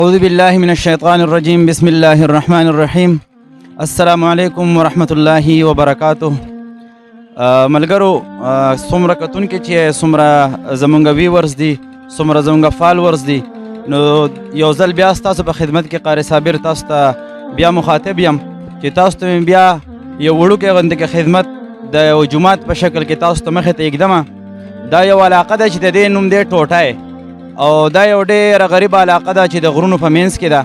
أعوذ بالله من الشيطان الرجيم بسم الله الرحمن الرحيم السلام علیکم ورحمت الله وبرکاته. ملګرو څومره کتونکي چې څومره زمونږ ویورز دي څومره زمونږ فالورز دي نو یو ځل بیا ستاسو په خدمت کې قاری صابر تاسو ته بیا مخاطب یم چې تاسو ته بیا یو وړوکی غوندې خدمت د یو جومات په شکل کې تاسو ته مخې ته ایږدمه. دا یو علاقه ده چې د دې نوم دی ټوټی او دا یو ډېره غریبه علاقه ده چې د غرونو په منځ کې ده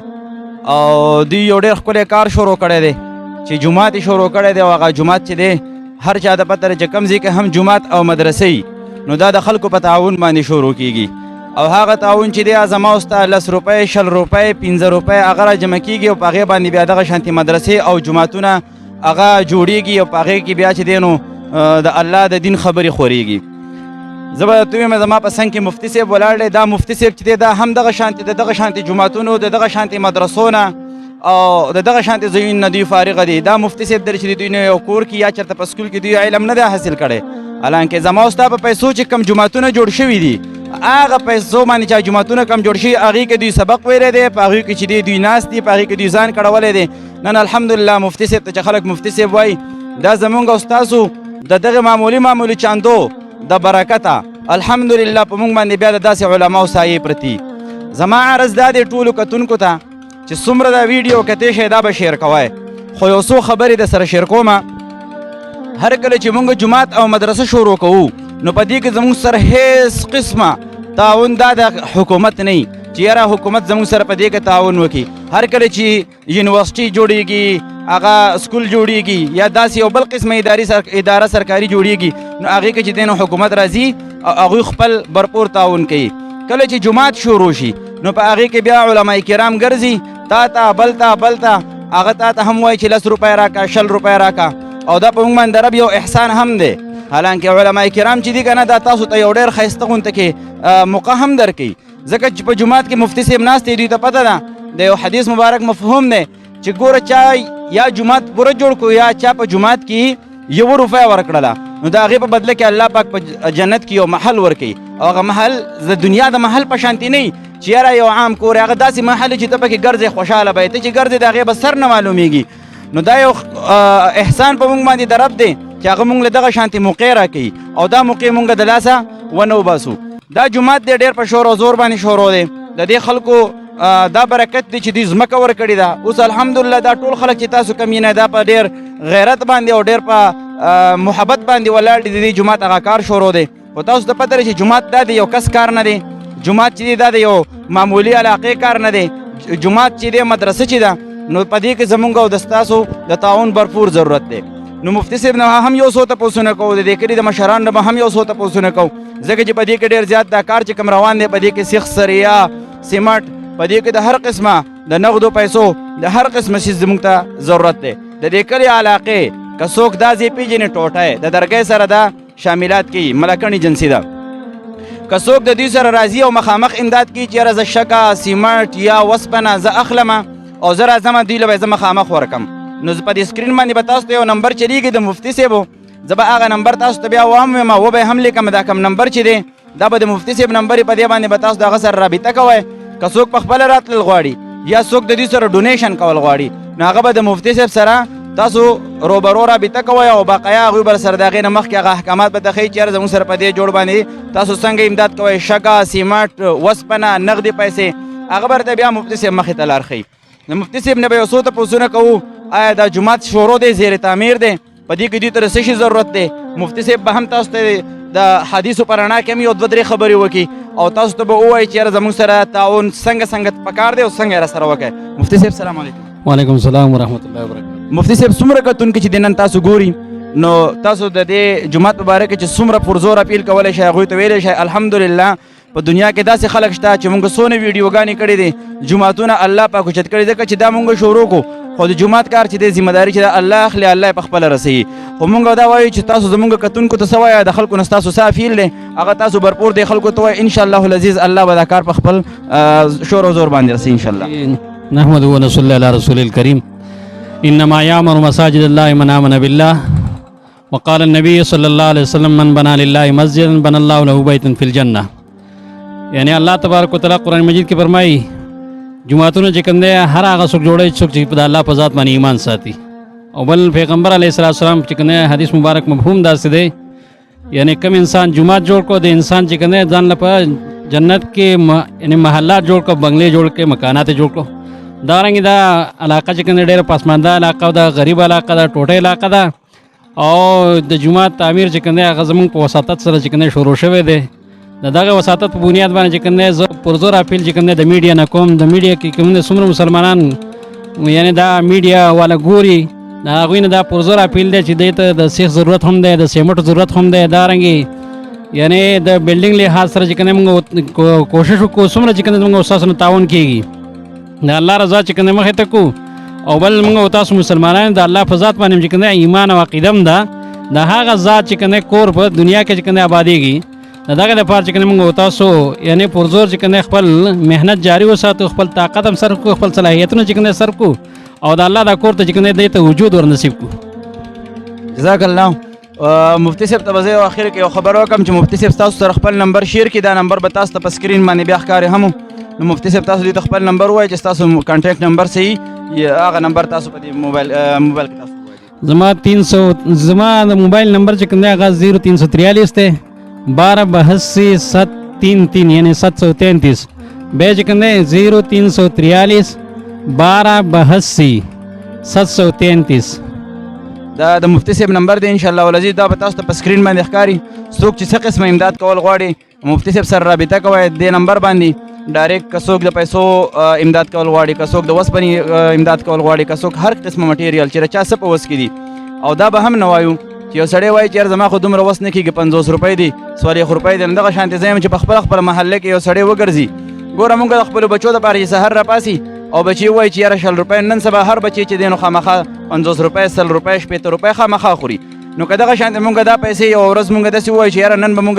او دوی یو ډېر ښکلی کار شروع کړی دی چې جومات یې شروع کړی دی او هغه جومات چې دی هر چا د پته لري چې کوم ځای کې هم جومات او مدرسه نو دا د خلکو په تعاون باندې شروع کیږي او هغه تعاون چې دی زما او ستا 10 روپۍ 20 روپۍ 15 روپۍ هغه راجمع کیږي او په هغې باندې بیا دغه شانتې مدرسې او جوماتونه هغه جوړیږي او په هغې کې بیا چې دی نو د الله د دین خبرې خورېږي. زه به درته ویم زما په څنګ کې مفتي صاحب ولاړ دی. دا مفتي صاحب چې دی دا هم دغه شانتې د دغه شانتې جوماتونو د دغه شانتې مدرسو نه او د دغه شانتې ځایونو نه دوی فارغه دي. دا مفتي صاحب دی چې دوی نه یو کور کې یا چېرته په سکول کې دوی علم نه دی حاصل کړی حالانکې زما او ستا په پیسو چې کم جوماتونه جوړ شوي دي هغه پیسو باندې چې جوماتونه کم جوړ شوي هغې کې دوی سبق ویلی دی په هغې کې چې دی دوی ناست دي په هغې کې دوی ځان کړولی دی. نن الحمدلله مفتي صاحب ته چې خلک مفتي صاحب وایي دا زمونږ او ستاسو د دغې معمولي چاندو د برکته الحمدلله په موږ باندې بیا د داسې علماو سایې پرتي. زما عرض دا دی ټولو کتونکو ته چې څومره دا ویډیو کتی شئ دا به شیر کوئ خو یو څو خبرې د سره شیر کومه. هر کله چې موږ جومات او مدرسه شروع کوو نو په دې کې زموږ سره هیڅ قسمه تعاون دا د حکومت نه چې یاره حکومت زموږ سره په دې کې تعاون وکړي. هر کله چې یونیورسټي جوړیږي هغه سکول جوړیږي یا داسې یو بل قسمه اداره سرکاري جوړیږي نو هغې کې چې دی نو حکومت راځي او هغوی خپل برپور تعاون کوي. کله چې جومات شروع شي نو په هغې کې بیا علما کرام ګرځي تا ته بل ته هغه تا ته هم وایي چې 10 روپۍ راکړه 20 روپۍ راکړه او دا په موږ باندې د رب یو احسان هم دی. حالانکې علما کرام چې دي که نه دا تاسو ته یو ډېر ښایسته غونته کې موقع هم درکوي ځکه چې په جومات کې مفتي صاحب ناست دی دوی ته پته ده د یو حدیث مبارک مفهوم دی چې ګوره چا یا جومات پوره جوړ کړو یا چا په جومات کې 1 روپۍ ورکړله نو د هغې په بدله کې الله پاک په جنت کې یو محل ورکوي او هغه محل د دنیا د محل په شانتې نه وي چې یاره یو عام کور هغه داسې محل چې ته پکې ګرځې خوشحاله به یې ته چې ګرځې د هغې به سر نه معلومیږي. نو دا یو احسان په موږ باندې د رب دی چې هغه موږ له دغه شانتې موقع راکوي او دا موقع موږ د لاسه ونه وباسو. دا جومات دی ډېر په شور او زور باندې شروع دی د دې خلکو دا برکت دی چې دوی ځمکه ورکړې ده. اوس الحمدلله دا ټول خلک چې تاسو کم یې دا په ډېر غیرت باندې او ډېر په محبت باندې ولاړ دي د دې جومات هغه کار شروع دی. خو تاسو ته پته لري چې جومات دا د یو کس کار نه دی جومات چې دی دا د یو معمولي علاقې کار نه دی جومات چې دی مدرسه چې ده نو په دې کې زمونږ او د ستاسو د تعاون برپور ضرورت دی. نو مفتي صاحب نه هم یو څو تپوسونه کوو د دې کلي د مشرانو نه به هم یو څو تپوسونه کوو ځکه چې په دې کې ډېر زیات دا کار چې کوم روان دی په دې کې سیخ سریا سیمټ په دې کې د هر قسمه د نغدو پیسو د هر قسمه شي زموږ ته ضرورت دی. د دې کلي علاقې که څوک دا ځای پېژني ټوټی د درګۍ سره دا شاملات کوي ملکڼي جنسي ده که څوک د دوی سره راځي او مخامخ امداد کوي چې یاره زه شکه سیمټ یا وسپنه زه اخلمه او زه راځمه دوی له به زه مخامخ ورکم نو په دې سکرین باندې به تاسو ته یو نمبر چلیږي د مفتي صاحبو زه به هغه نمبر تاسو ته بیا ووایم و به یې هم لیکم دا کم نمبر چې دی دا به د مفتي صاحب نمبر په دې باندې به تاسو د هغه سره رابطه کوئ. که څوک په خپله راتلل غواړي یا څوک د دوی سره ډونیشن کول غواړي نو هغه به د مفتي صاحب سره تاسو روبرو رابطه کوئ او باقیا هغوی به سره د هغې نه مخکې هغه احکامات به ته ښیي چې یاره زموږ سره په دې جوړ باندې تاسو څنګه امداد کوئ شګه سیمټ وسپنه نغدې پیسې هغه به ورته بیا مفتي صاحب مخې ته لار ښیي. د مفتي صاحب نه به یو څو تپوسونه کوو آیا دا جومات شروع دی زیر تعمیر دی په دې کې دوی ته د څه شي ضرورت دی. مفتي صاحب به هم تاسو ته د حدیثو په رڼا کې هم یو 2-3 خبرې وکړي او تاسو ته به ووایي چې یاره زموږ سره تعاون څنګه پکار دی او څنګه یې راسره وکړئ. مفتي صاحب سلام علیکم. وعلیکم السلام ورحمت الله وبرکاته. مفتي صاحب څومره کتونکي چې د نن تاسو ګوري نو تاسو د دې جومات په باره کې چې څومره پرزور اپیل کولی شئ هغوی ته ویلی شئ الحمدلله په دنیا کې داسې خلک شته چې موږ څونه ویډیوګانې کړې دي جوماتونه الله پاک اوچت کړي ځکه چې دا موږ شروع کړو خو د جومات کار چې دی ذمهداري چې الله اخلي الله یې په خپله رسوي. خو موږ دا وایو چې تاسو زموږ کتونکو ته څه وایه د خلکو نه ستاسو څه اپیل دی هغه تاسو برپور دی خلکو ته وایي انشاءالله العزیز الله به دا کار په خپل شور او زور باندې رسوي انشاءالله. نحمده ونصلي علی رسول الکریم. انما یعمر مساجد الله من آمن بالله وقال النبي صلی الله علیه وسلم من بنا لله مسجدا بنى الله له بیتا فی الجنه. یعنی اللہ تبارک و تعالیٰ قرآن مجید کے فرمائی جماعتونه چې کوم دی هر هغه څوک جوړوي څوک چې د الله په ذات باندې ایمان ساتي. او بل پیغمبر علیه السلام چې کوم دی حدیث مبارک مفهوم داسې دی، یعنی کم انسان جماعت جوړ کو د انسان چې کوم دی ځان لپاره جنت کې یعنی محلات جوړ کو، بنگلې جوړ کې، مکانات جوړ کو. دارنګه دا علاقه چې کوم دی ډېره پسمانده علاقه ده، غریب علاقه ده، ټوټه علاقه ده. او د جماعت تعمیر چې کوم دی هغه زمونږ په وساطت سره چې کوم دی شروع شوی دی. د دغه وساطت په بنیاد باندې چې کوم دی زه پرزور اپیل چې کوم دی د میډیا نه کوم. د میډیا کې کوم دی څومره مسلمانان یعنی دا میډیا والا ګوري، د هغوی نه دا پرزور اپیل دی چې دی ته د سیخ ضرورت هم دی، د سیمټ ضرورت هم دی. دارنګې یعنی د بلډینګ لحاظ سره چې کوم دی موږ کوشش وکړو څومره چې کوم دی موږ ستاسو نه تعاون کېږي د الله رضا چې کوم دی مخې ته کړو. او بل موږ تاسو مسلمانان د الله په ذات باندې چې کوم دی ایمان او عقیده هم ده، د هغه ذات چې کوم دی کور په دنیا کې چې کوم دی آبادېږي. د دغه لپاره چې کوم موږ تاسو یعنی پرزور چې کوم خپل مهنت جاری وساتو، خپل طاقت هم سر کو، خپل صلاحیتونه چې کوم سر کو، او د الله د کور ته چې کوم دی ته وجود ور نصیب کو. جزاک الله. مفتی صاحب ته به زه اخر کې یو خبر وکم چې مفتی صاحب تاسو سره خپل نمبر شیر کړي. دا نمبر به تاسو ته په سکرین باندې بیا ښکاري هم. نو مفتی صاحب تاسو دې خپل نمبر وایي چې تاسو کانټیکټ نمبر صحیح هغه نمبر تاسو په دې موبایل کې تاسو زما 300 زما د موبایل نمبر چې کوم دی هغه 0343 دی 1282 733 یعنی 733. بیا چې کوم دی 0343 1282 733. دا د مفتی صاحب نمبر دی ان شاء الله ولزی. دا به تاسو ته په سکرین باندې ښکاري. څوک چې څه قسمه امداد کول غواړي مفتی صاحب سره رابطه کوئ دې نمبر باندې ډایرکټ. که څوک د پیسو امداد کول غواړي، که څوک د وسپنې امداد کول غواړي، که څوک هر قسمه مټیریل چې چا څه په وس کې دي. او دا به هم نه وایو چې یو سړی وایي چې یار زما خو دومره وس نه کېږي 50 روپۍ دي 40 روپۍ دي. دغه شانتې زه یم چې په خپل محله کې یو سړی وګرځي. ګوره مونږ د خپلو بچو دپاره چې سحر راپاسي او بچي وایي چې یاره 100 روپۍ نن سبا هر بچی چې دی نو خامخا 50 روپۍ 100 روپۍ 60 روپۍ خامخا خوري. نو که دغه شانتې مونږ دا پیسې یو ورځ مونږ داسې ووایو چې یاره نن به مونږ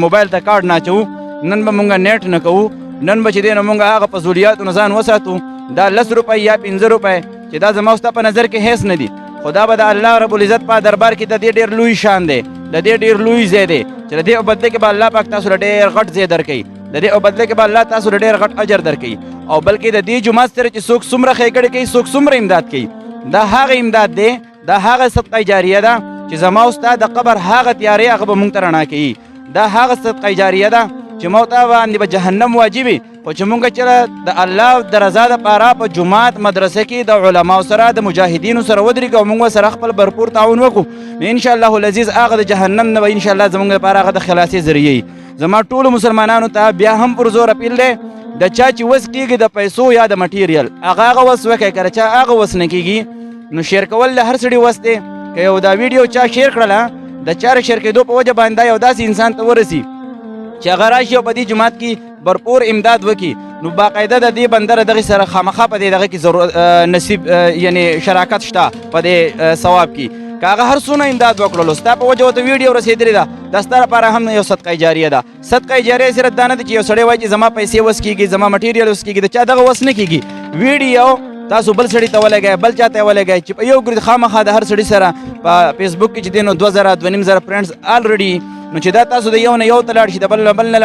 موبایل ته کارډ نه اچوو، نن به مونږ نیټ نه کوو، نن به چې دی نو مونږ هغه په ضروریاتو نه ځان وساتو، دا 10 روپۍ یا 15 روپۍ چې دا زما ستا په نظر کې هیڅ نه دي، خو دا به د الله رب العزت په دربار کې د دې ډېر لوی شان دی، د دې ډېر لوی ځای دی چې د دې په بدله کې به الله پاک تاسو له ډېر غټ ځای درکوي، د دې په بدله کې به الله تاسو له ډېر غټ اجر درکوي. او بلکې د دې جومات سره چې څوک څومره ښېګړې کوي، څوک څومره امداد کوي، دا هغه امداد دی، دا هغه صدقه جاریه ده چې زما او ستا د قبر هغه تیارې هغه به مونږ ته رڼا کوي. دا هغه صدقه جاریه ده چې موږ ته باندې به جهنم واجب وي، خو چې مونږ چې د الله د رضا دپاره په جومات مدرسه کې د علماو سره د مجاهدینو سره ودرېږو او مونږ سره خپل भरपूر تعاون وکړو، نو انشاءالله العزیز هغه د جهنم نه به انشاءالله زموږ لپاره هغه د خلاصې ذریعه. زما ټولو مسلمانانو ته بیا هم پر زور اپیل دی، د چا چې وس کېږي د پیسو یا د مټیریل هغه وس وکړئ، که چا هغه وس نه کېږي نو شیر کول د هر سړي وس دی. که یو دا ویډیو چا شیر کړله د چا شیر کېدو په وجه باندې یو داسې انسان ته ورسي چې هغه راشي او په دې جومات کې भरपूर امداد وکړي، نو باقاعده د دې بنده دغه سره خامخا په دې دغه کې ضرورت نصیب یعنی شراکت شته په دې ثواب کې. که هغه هر څونه امداد وکړلو ستا په وجه ورته ویډیو رسېدلې ده، دا ستا لپاره هم یو صدقه جاریه ده. صدقه جاریه صرف دا نه ده چې یو سړی وایي چې زما پیسې وس کېږي، زما مټیریل وس کېږي، د چا دغه وس نه کېږي. ویډیو تاسو بل سړي ته ولګئ، بل چا ته ولګئ چې په یو ګرد خامخا د هر سړي سره په فیسبوک کې چې دی نو 2000 2500 فرینډز الریډي، نو چې دا تاسو د یو نه یو ته لاړ شي، د بل نه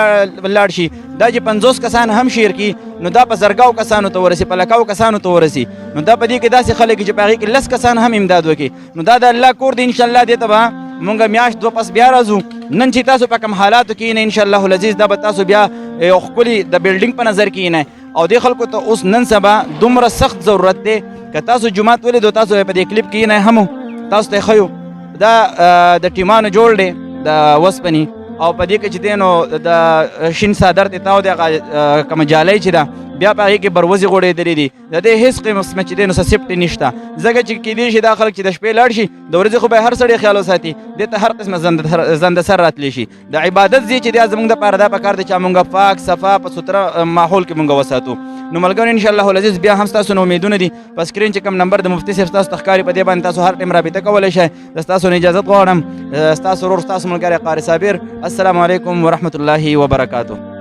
لاړ شي، دا چې 50 کسان هم شیر کړي نو دا په زرګاو کسانو ته ورسي، په لکاو کسانو ته ورسي، نو دا په دې کې داسې خلک چې په هغې کې 10 کسان هم امداد وکړي، نو دا د الله کور دی. انشاءالله دې ته به مونږ میاشت 2 پس بیا راځو. نن چې تاسو په کوم حالاتو کې نه انشاءالله العزیز دا به تاسو بیا یو ښکلي د بلډینګ په نظر کې نه، او دې خلکو ته اوس نن سبا دومره سخت ضرورت دی. که تاسو جومات ولیدو تاسو په دې کلیپ کې نه هم تاسو ته ښیو دا د ټیمانو جوړ دی د وسپنې، او په دې کې چې دی نو د شین څادر ته تاو دی کومه جالۍ چې ده بیا په هغې کې بروزې غوړېدلې دي، د دې هېڅ قسمه چې دی نو څه سیفټي نشته، ځکه چې کیدای شي دا خلک چې د شپې لاړ شي د ورځې خو به هر سړی خیال وساتي، دې ته هر قسمه زنده سر راتلی شي. د عبادت ځای چې دی زموږ دپاره دا پکار دی چې موږ پاک صفا په سوتره ماحول کې موږ وساتو. نو ملګرو انشاءالله العزیز بیا هم ستاسو نه امیدونه دي. په سکرین چې کوم نمبر د مفتي صاحب ستاسو ته ښکاري په دې باندې تاسو هر ټایم رابطه کولی شئ. زه ستاسو نه اجازت غواړم، ستاسو ورور ستاسو ملګری قاري صابر. السلام علیکم ورحمة الله وبرکاته.